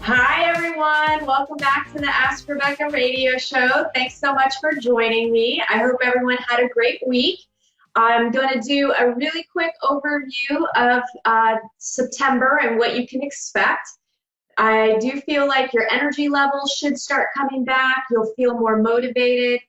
Hi, everyone. Welcome back to the Ask Rebecca radio show. Thanks so much for joining me. I hope everyone had a great week. I'm going to do a really quick overview of September and what you can expect. I do feel like your energy levels should start coming back. You'll feel more motivated.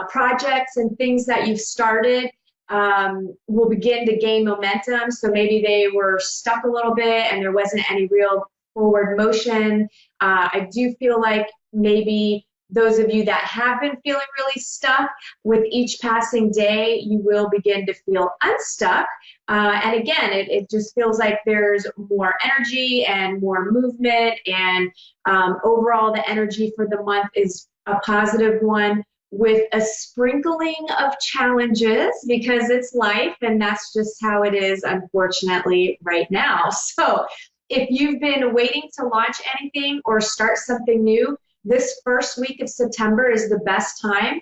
Projects and things that you've started will begin to gain momentum. So maybe they were stuck a little bit and there wasn't any real forward motion. I do feel like maybe those of you that have been feeling really stuck, with each passing day, you will begin to feel unstuck. And again, it just feels like there's more energy and more movement. And overall, the energy for the month is a positive one, with a sprinkling of challenges, because it's life and that's just how it is, unfortunately, right now. So if you've been waiting to launch anything or start something new, this first week of September is the best time.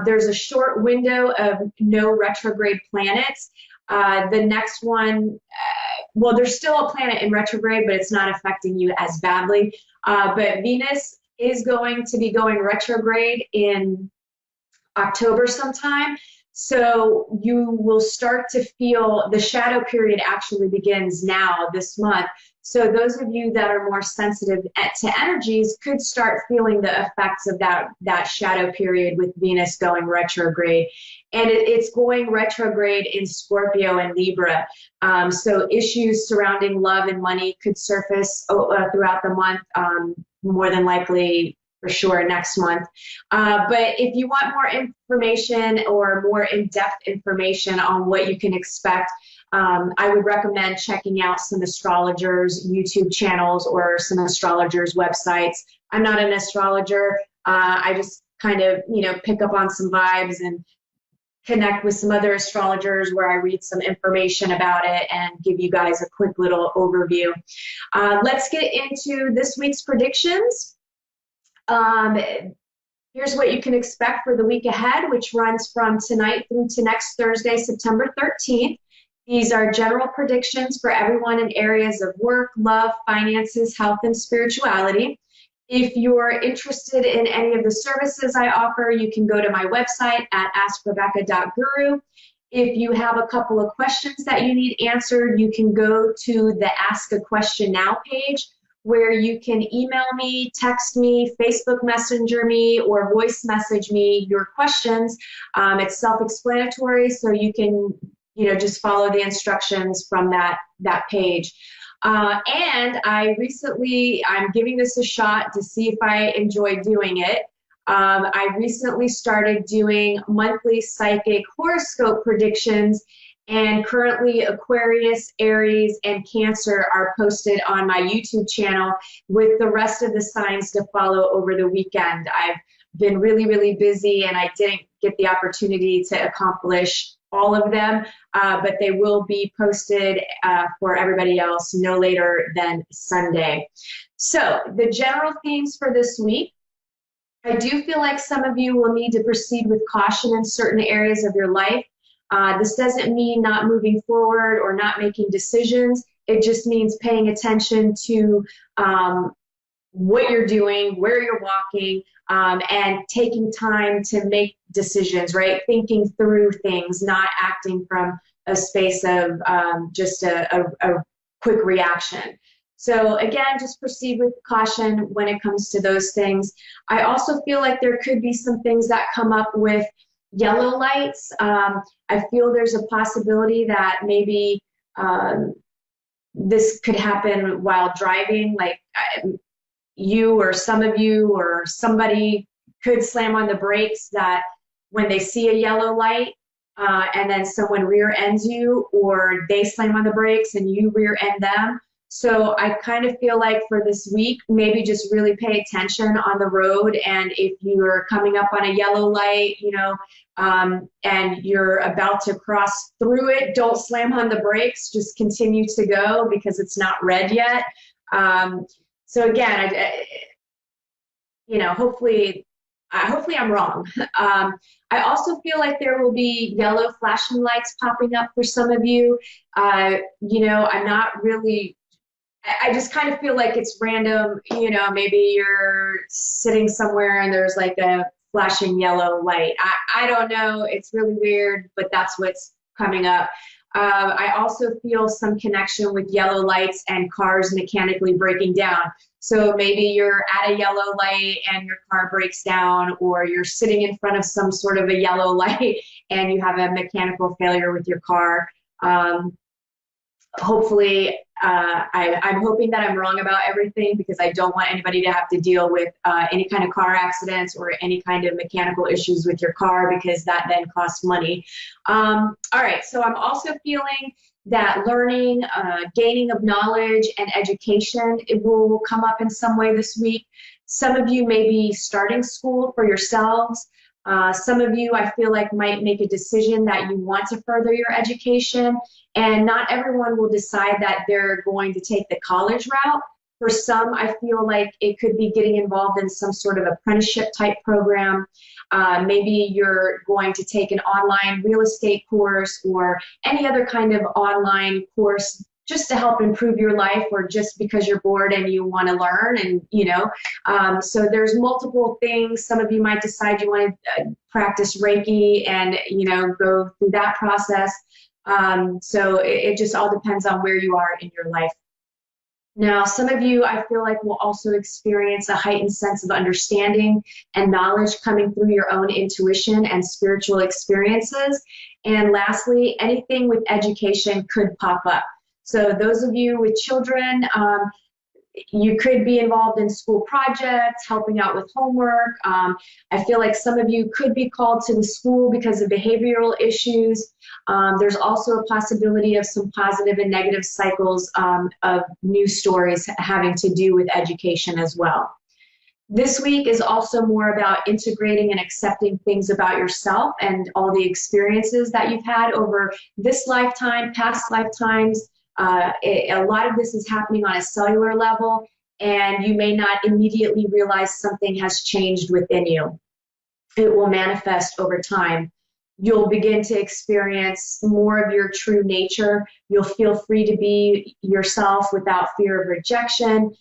There's a short window of no retrograde planets. The next one, well, there's still a planet in retrograde, but it's not affecting you as badly. But Venus is going to be going retrograde in October sometime. So you will start to feel the shadow period actually begins now this month. So those of you that are more sensitive to energies could start feeling the effects of that shadow period with Venus going retrograde. And it's going retrograde in Scorpio and Libra. So issues surrounding love and money could surface throughout the month, more than likely for sure next month. But if you want more information or more in-depth information on what you can expect, I would recommend checking out some astrologers' YouTube channels or some astrologers' websites. I'm not an astrologer. I just kind of, pick up on some vibes and connect with some other astrologers where I read some information about it and give you guys a quick little overview. Let's get into this week's predictions. Here's what you can expect for the week ahead, which runs from tonight through to next Thursday, September 13th. These are general predictions for everyone in areas of work, love, finances, health, and spirituality. If you're interested in any of the services I offer, you can go to my website at AskRebecca.guru. If you have a couple of questions that you need answered, you can go to the Ask a Question Now page, where you can email me, text me, Facebook Messenger me, or voice message me your questions. It's self-explanatory, so you can just follow the instructions from that page. And I'm giving this a shot to see if I enjoy doing it. I recently started doing monthly psychic horoscope predictions, and currently Aquarius, Aries, and Cancer are posted on my YouTube channel with the rest of the signs to follow over the weekend. I've been really, really busy and I didn't get the opportunity to accomplish all of them, but they will be posted for everybody else no later than Sunday. So the general themes for this week: I do feel like some of you will need to proceed with caution in certain areas of your life. This doesn't mean not moving forward or not making decisions. It just means paying attention to what you're doing, where you're walking, and taking time to make decisions, right? Thinking through things, not acting from a space of just a quick reaction. So again, just proceed with caution when it comes to those things. I also feel like there could be some things that come up with yellow lights. I feel there's a possibility that maybe this could happen while driving, like you or some of you or somebody could slam on the brakes that when they see a yellow light and then someone rear ends you, or they slam on the brakes and you rear end them. So I kind of feel like for this week, maybe just really pay attention on the road. And if you're coming up on a yellow light, and you're about to cross through it, don't slam on the brakes, just continue to go because it's not red yet. So again, hopefully I'm wrong. I also feel like there will be yellow flashing lights popping up for some of you. I'm not really I just kind of feel like it's random, maybe you're sitting somewhere and there's like a flashing yellow light. I don't know. It's really weird, but that's what's coming up. I also feel some connection with yellow lights and cars mechanically breaking down. So maybe you're at a yellow light and your car breaks down, or you're sitting in front of some sort of a yellow light and you have a mechanical failure with your car. Hopefully, I'm hoping that I'm wrong about everything, because I don't want anybody to have to deal with any kind of car accidents or any kind of mechanical issues with your car, because that then costs money. All right, so I'm also feeling that learning, gaining of knowledge and education, it will come up in some way this week. Some of you may be starting school for yourselves. Some of you, I feel like, might make a decision that you want to further your education, and not everyone will decide that they're going to take the college route. For some, I feel like it could be getting involved in some sort of apprenticeship type program. Maybe you're going to take an online real estate course or any other kind of online course just to help improve your life, or just because you're bored and you want to learn. And so there's multiple things. Some of you might decide you want to practice Reiki and go through that process. So it just all depends on where you are in your life. Now, some of you, I feel like, will also experience a heightened sense of understanding and knowledge coming through your own intuition and spiritual experiences. And lastly, anything with education could pop up. So those of you with children, you could be involved in school projects, helping out with homework. I feel like some of you could be called to the school because of behavioral issues. There's also a possibility of some positive and negative cycles of news stories having to do with education as well. This week is also more about integrating and accepting things about yourself and all the experiences that you've had over this lifetime, past lifetimes. A lot of this is happening on a cellular level, and you may not immediately realize something has changed within you. It will manifest over time. You'll begin to experience more of your true nature. You'll feel free to be yourself without fear of rejection.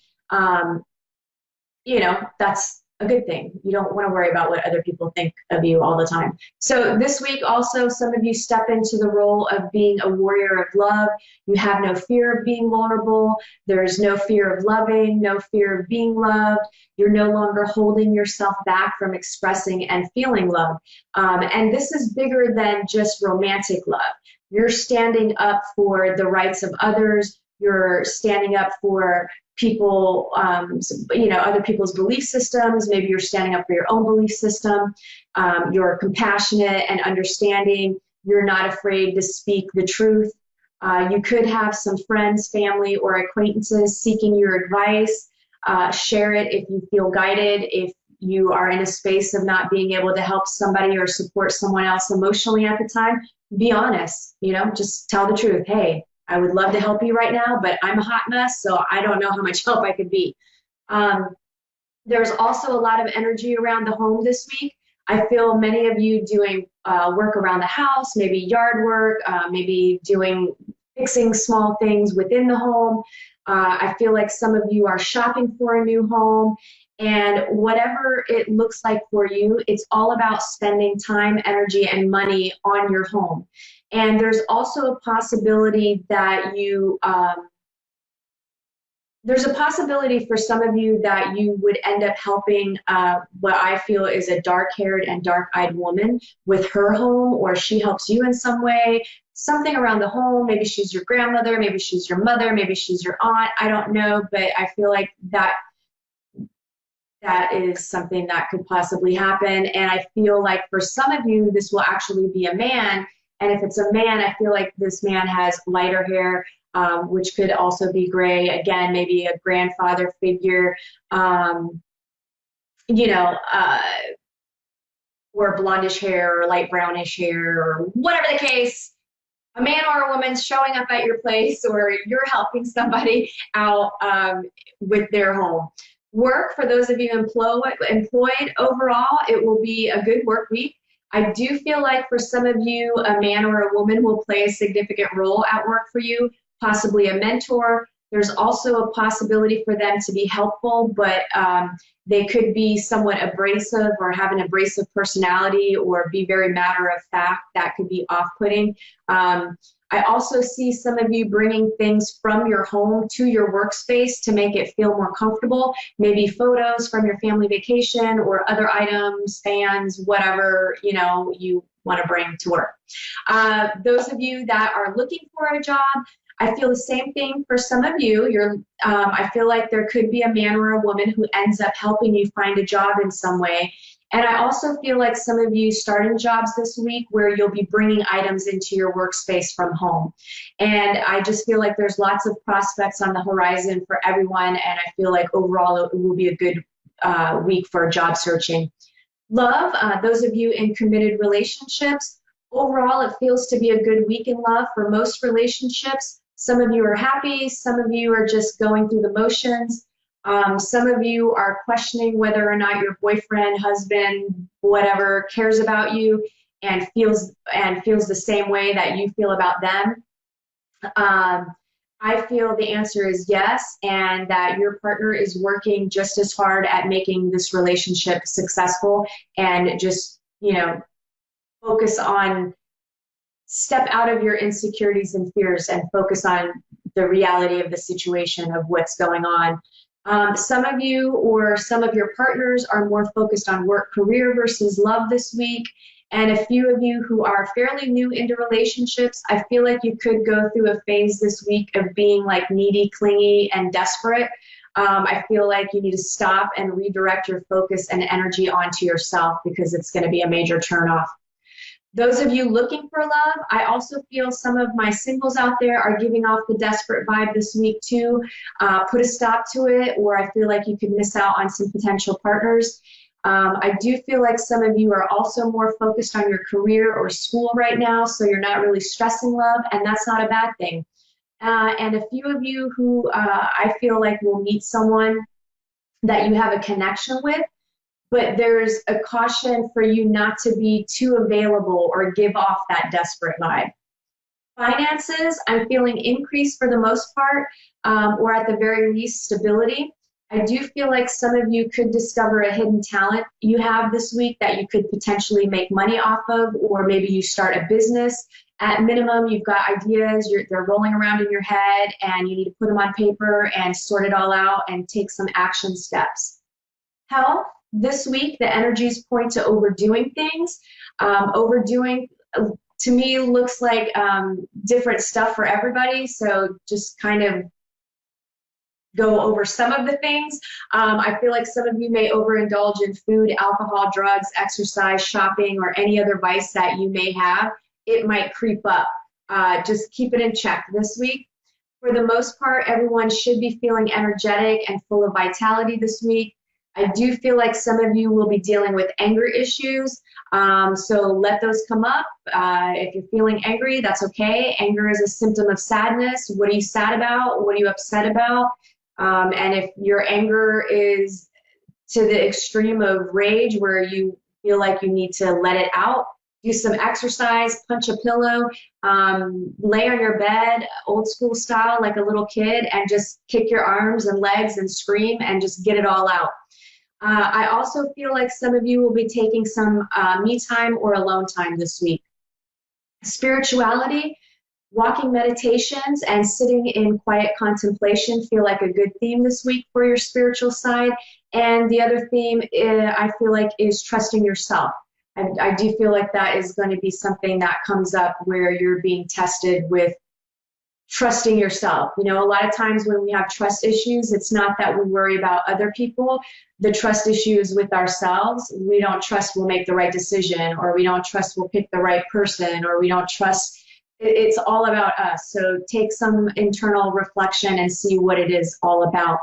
That's a good thing. You don't want to worry about what other people think of you all the time. So this week also, some of you step into the role of being a warrior of love. You have no fear of being vulnerable. There's no fear of loving, no fear of being loved. You're no longer holding yourself back from expressing and feeling love. And this is bigger than just romantic love. You're standing up for the rights of others. You're standing up for people, other people's belief systems. Maybe you're standing up for your own belief system. You're compassionate and understanding. You're not afraid to speak the truth. You could have some friends, family, or acquaintances seeking your advice. Share it if you feel guided. If you are in a space of not being able to help somebody or support someone else emotionally at the time, be honest. Just tell the truth. Hey, I would love to help you right now, but I'm a hot mess, so I don't know how much help I could be. There's also a lot of energy around the home this week. I feel many of you doing work around the house, maybe yard work, maybe fixing small things within the home. I feel like some of you are shopping for a new home. And whatever it looks like for you, it's all about spending time, energy, and money on your home. And there's also a possibility that there's a possibility for some of you that you would end up helping what I feel is a dark-haired and dark-eyed woman with her home, or she helps you in some way, something around the home. Maybe she's your grandmother, maybe she's your mother, maybe she's your aunt. I don't know, but I feel like that is something that could possibly happen. And I feel like for some of you, this will actually be a man. And if it's a man, I feel like this man has lighter hair, which could also be gray. Again, maybe a grandfather figure, or blondish hair or light brownish hair, or whatever the case. A man or a woman showing up at your place, or you're helping somebody out with their home. Work, for those of you employed overall, it will be a good work week. I do feel like for some of you, a man or a woman will play a significant role at work for you, possibly a mentor, There's also a possibility for them to be helpful, but they could be somewhat abrasive or have an abrasive personality or be very matter of fact. That could be off-putting. I also see some of you bringing things from your home to your workspace to make it feel more comfortable. Maybe photos from your family vacation or other items, fans, whatever, you want to bring to work. Those of you that are looking for a job, I feel the same thing for some of you. I feel like there could be a man or a woman who ends up helping you find a job in some way. And I also feel like some of you starting jobs this week where you'll be bringing items into your workspace from home. And I just feel like there's lots of prospects on the horizon for everyone. And I feel like overall it will be a good week for job searching. Love, those of you in committed relationships, overall it feels to be a good week in love for most relationships. Some of you are happy, some of you are just going through the motions. Some of you are questioning whether or not your boyfriend, husband, whatever, cares about you and feels the same way that you feel about them. I feel the answer is yes, and that your partner is working just as hard at making this relationship successful, and just, focus on, step out of your insecurities and fears and focus on the reality of the situation of what's going on. Some of you or some of your partners are more focused on work, career versus love this week. And a few of you who are fairly new into relationships, I feel like you could go through a phase this week of being like needy, clingy, and desperate. I feel like you need to stop and redirect your focus and energy onto yourself, because it's going to be a major turnoff. Those of you looking for love, I also feel some of my singles out there are giving off the desperate vibe this week too. Put a stop to it, or I feel like you could miss out on some potential partners. I do feel like some of you are also more focused on your career or school right now, so you're not really stressing love, and that's not a bad thing. And a few of you who I feel like will meet someone that you have a connection with, but there's a caution for you not to be too available or give off that desperate vibe. Finances, I'm feeling increase for the most part, or at the very least stability. I do feel like some of you could discover a hidden talent you have this week that you could potentially make money off of, or maybe you start a business. At minimum, you've got ideas, they're rolling around in your head, and you need to put them on paper and sort it all out and take some action steps. Health, this week, the energies point to overdoing things. Overdoing, to me, looks like different stuff for everybody, so just kind of go over some of the things. I feel like some of you may overindulge in food, alcohol, drugs, exercise, shopping, or any other vice that you may have. It might creep up. Just keep it in check this week. For the most part, everyone should be feeling energetic and full of vitality this week. I do feel like some of you will be dealing with anger issues, so let those come up. If you're feeling angry, that's okay. Anger is a symptom of sadness. What are you sad about? What are you upset about? And if your anger is to the extreme of rage where you feel like you need to let it out, do some exercise, punch a pillow, lay on your bed, old school style, like a little kid, and just kick your arms and legs and scream and just get it all out. I also feel like some of you will be taking some me time or alone time this week. Spirituality, walking meditations, and sitting in quiet contemplation feel like a good theme this week for your spiritual side. And the other theme I feel like is trusting yourself. I do feel like that is going to be something that comes up where you're being tested with trusting yourself. A lot of times when we have trust issues, it's not that we worry about other people. The trust issue is with ourselves. We don't trust we'll make the right decision, or we don't trust we'll pick the right person, or we don't trust. It's all about us. So take some internal reflection and see what it is all about.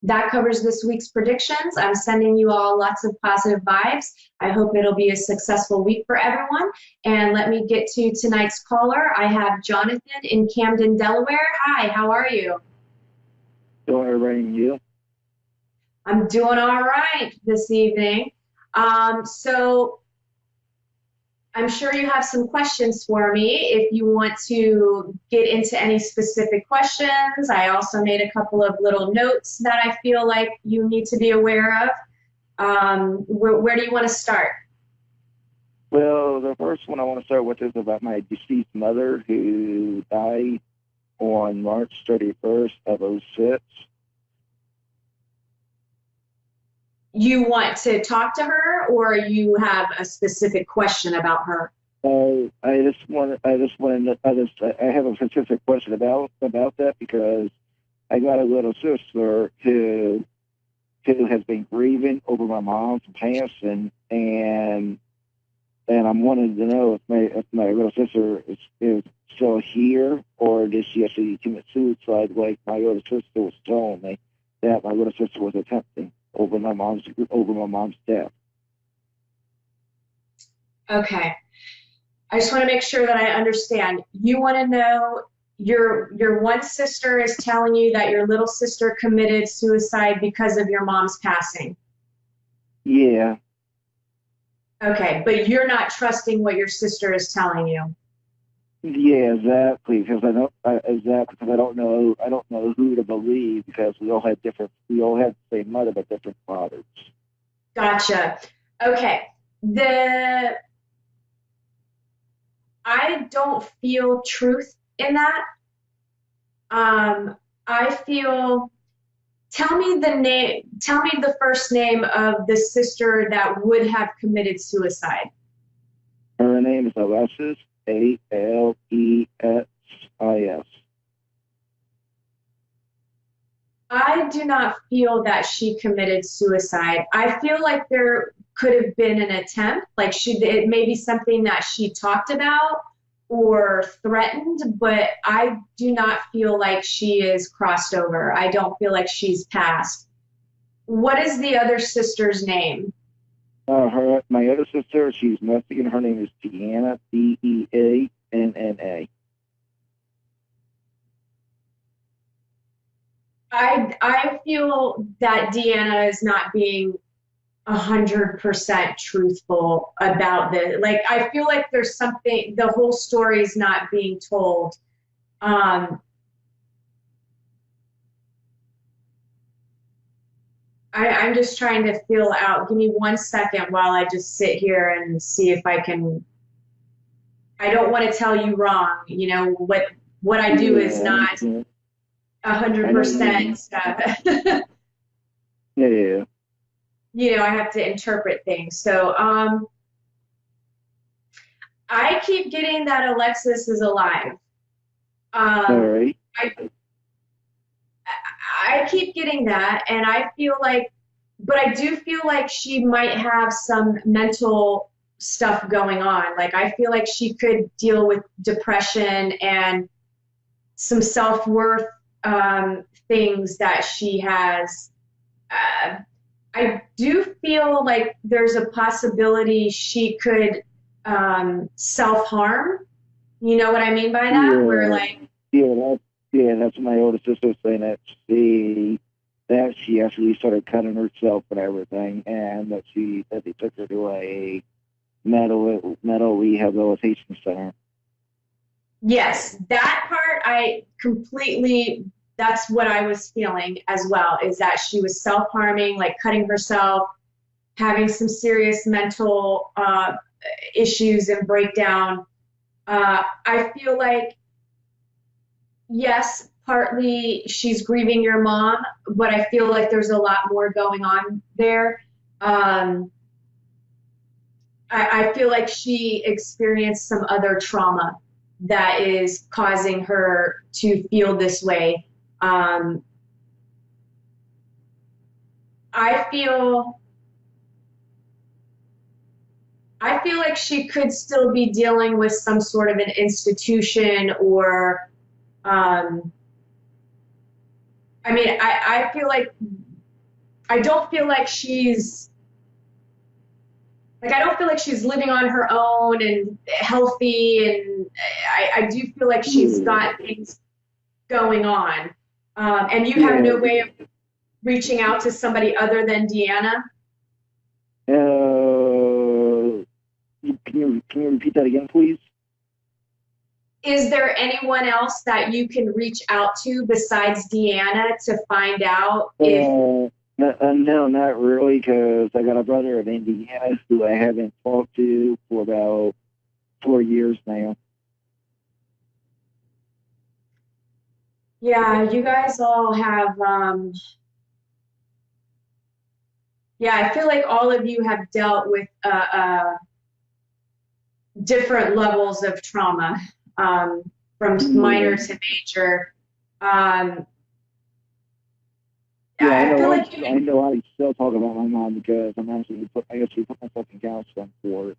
That covers this week's predictions. I'm sending you all lots of positive vibes. I hope it'll be a successful week for everyone. And let me get to tonight's caller. I have Jonathan in Camden, Delaware. Hi, how are you? Doing all right, and you? I'm doing all right this evening. So I'm sure you have some questions for me if you want to get into any specific questions. I also made a couple of little notes that I feel like you need to be aware of. Where do you want to start? Well, the first one I want to start with is about my deceased mother who died on March 31st of '06. You want to talk to her, or you have a specific question about her? I have a specific question about that because I got a little sister who has been grieving over my mom's passing, and I'm wanting to know if my little sister is still here, or did she actually commit suicide like my little sister was telling me that my little sister was attempting over my mom's death. Okay. I just want to make sure that I understand. You want to know your one sister is telling you that your little sister committed suicide because of your mom's passing. Yeah, Okay, but you're not trusting what your sister is telling you. yeah, exactly. Because I don't know who to believe because we all had the same mother but different fathers. Gotcha. Okay. The I don't feel truth in that. I feel tell me the first name of the sister that would have committed suicide. Her name is Alexis, Alesis. I do not feel that she committed suicide. I feel like there could have been an attempt, like it may be something that she talked about or threatened, but I do not feel like she is crossed over. I don't feel like she's passed. What is the other sister's name? My other sister, she's Mexican. Her name is Deanna, Deanna. I feel that Deanna is not being 100% truthful about this. Like, I feel like there's something, the whole story is not being told. Um, I'm just trying to feel out. Give me 1 second while I just sit here and see if I can. I don't want to tell you wrong. You know, what I do is Yeah, not I know you 100%. mean. Yeah, yeah. You know, I have to interpret things. So, I keep getting that Alexis is alive. All Um, right. I I keep getting that, and I feel like, but I do feel like she might have some mental stuff going on. Like, I feel like she could deal with depression and some self-worth things that she has. Uh, I do feel like there's a possibility she could self-harm. You know what I mean by that? Where Yeah, like, yeah, that's my older sister was saying that she actually started cutting herself and everything, and that they took her to a mental rehabilitation center. yes, that part I completely, that's what I was feeling as well, is that she was self-harming, like cutting herself, having some serious mental issues and breakdown. I feel like, yes, partly she's grieving your mom, but I feel like there's a lot more going on there. Um, I feel like she experienced some other trauma that is causing her to feel this way. Um, I feel I feel like she could still be dealing with some sort of an institution or um, I mean I feel like I don't feel like she's like I don't feel like she's living on her own and healthy and I do feel like she's Yeah, got things going on. And you have yeah. no way of reaching out to somebody other than Deanna? Uh, can you repeat that again, please? Is there anyone else that you can reach out to besides Deanna to find out if? No, not really, because I got a brother in Indiana who I haven't talked to for about 4 years now. Yeah, you guys all have, yeah, I feel like all of you have dealt with different levels of trauma, from minor Yeah, to major. Um, yeah, I feel like I know. I still talk about my mom because I actually put myself in counseling for it.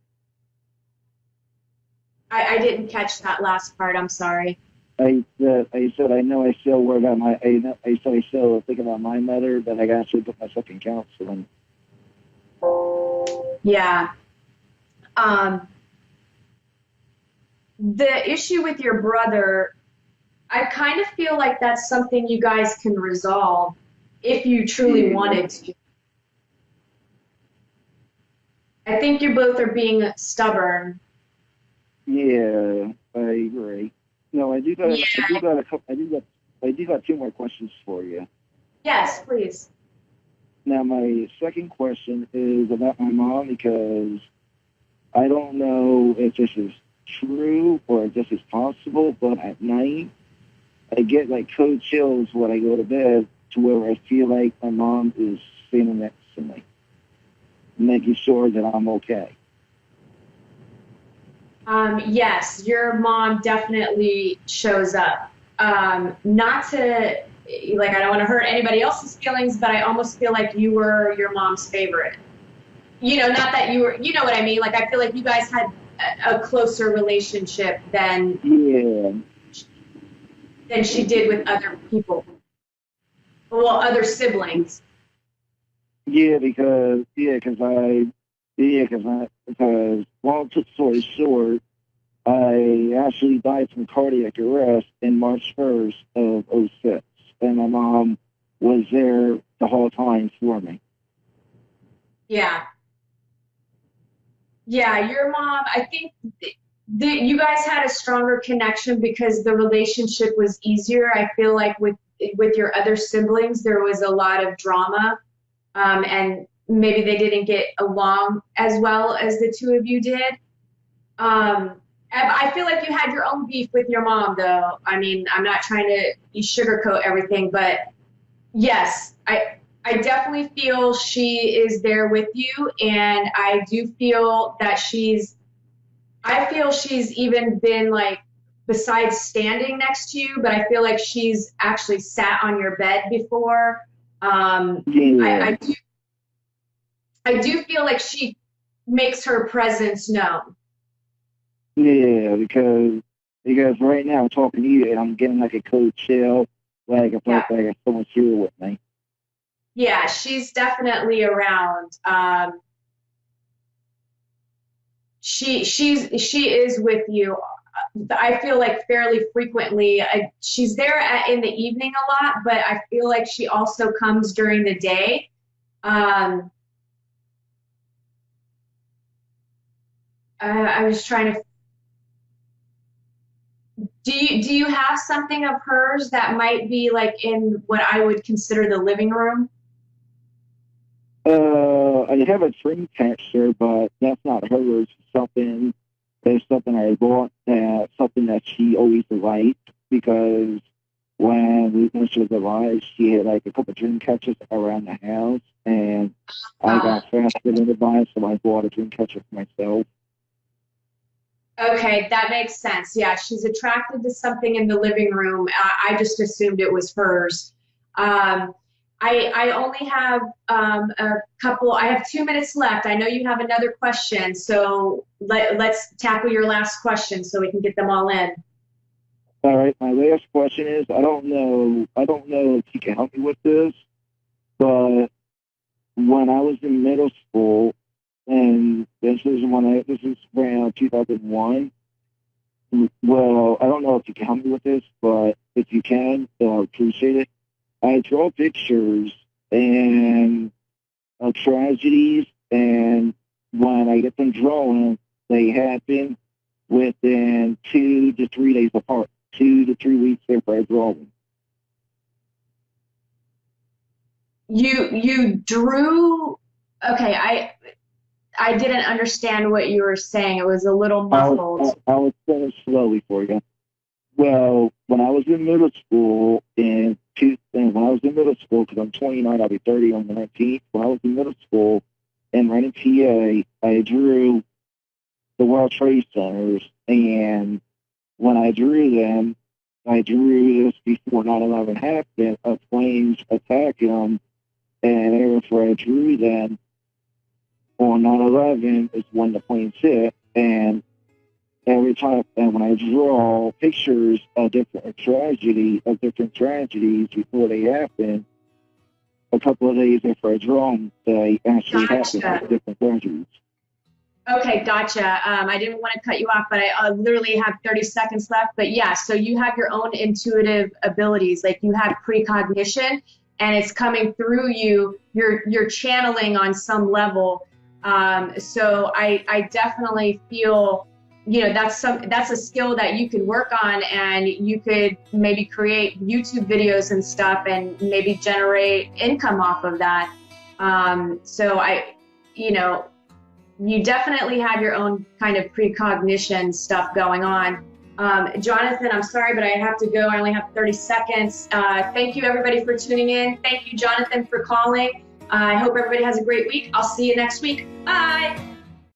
I didn't catch that last part. I'm sorry. I said I know I still worry about I said I still think about my mother, but I actually put myself in counseling. Yeah. Um, the issue with your brother, I kind of feel like that's something you guys can resolve if you truly Yeah, wanted to. I think you both are being stubborn. yeah, I agree. No, I Yeah. do got a couple, I do got two more questions for you. Yes, please. Now, my second question is about my mom because I don't know if this is true or if this is possible, but at night I get like cold chills when I go to bed to where I feel like my mom is standing next to me, making sure that I'm okay. Yes, your mom definitely shows up. Not to, like, I don't want to hurt anybody else's feelings, but I almost feel like you were your mom's favorite. Not that you were, you know what I mean? Like, I feel like you guys had a closer relationship Yeah, than she did with other people, well, other siblings. because long story short, I actually died from cardiac arrest in March 1st of '06, and my mom was there the whole time for me. Yeah. Yeah, your mom, I think you guys had a stronger connection because the relationship was easier. I feel like with your other siblings, there was a lot of drama, and maybe they didn't get along as well as the two of you did. I feel like you had your own beef with your mom, though. I mean, I'm not trying to sugarcoat everything, but yes, I definitely feel she is there with you, and I do feel that I feel she's even been like, besides standing next to you, but I feel like she's actually sat on your bed before. Um, Yeah, I do feel like she makes her presence known. yeah, because right now I'm talking to you and I'm getting like a cold chill, like I feel Yeah, like someone's here with me. yeah, she's definitely around. She is with you. I feel like fairly frequently. She's there in the evening a lot, but I feel like she also comes during the day. Um, I was trying to. Do you have something of hers that might be like in what I would consider the living room? I have a dream catcher, but that's not hers. It's something I bought. Something that she always liked because when she was alive, she had like a couple of dream catchers around the house, and I Uh, got fascinated by it, so I bought a dream catcher for myself. okay, that makes sense. Yeah, she's attracted to something in the living room. I just assumed it was hers. Um, I only have a couple. I have 2 minutes left. I know you have another question, so let's tackle your last question so we can get them all in. All right, my last question is: I don't know if you can help me with this, but when I was in middle school, and this is around 2001. Well, I don't know if you can help me with this, but if you can, I'll appreciate it. I draw pictures and of tragedies, and when I get them drawn, they happen within 2 to 3 days apart. 2 to 3 weeks after I draw them. You drew. Okay, I didn't understand what you were saying. It was a little muffled. I'll explain it slowly for you. Well, when I was in middle school, because I'm 29, I'll be 30 on the 19th. When I was in middle school and running PA, I drew the World Trade Centers, and when I drew them, I drew this before 9/11 happened, of planes attacking them, and after I drew them on 9/11 is when the planes hit, and every time, and when I draw pictures of different tragedies before they happen, a couple of days after I draw them, they actually happen, different tragedies. Okay, gotcha. I didn't want to cut you off, but I literally have 30 seconds left. But yeah, so you have your own intuitive abilities, like you have precognition, and it's coming through you. You're channeling on some level. So I definitely feel, that's a skill that you could work on, and you could maybe create YouTube videos and stuff, and maybe generate income off of that. So you definitely have your own kind of precognition stuff going on. Jonathan, I'm sorry, but I have to go. I only have 30 seconds. Thank you, everybody, for tuning in. Thank you, Jonathan, for calling. I hope everybody has a great week. I'll see you next week. Bye.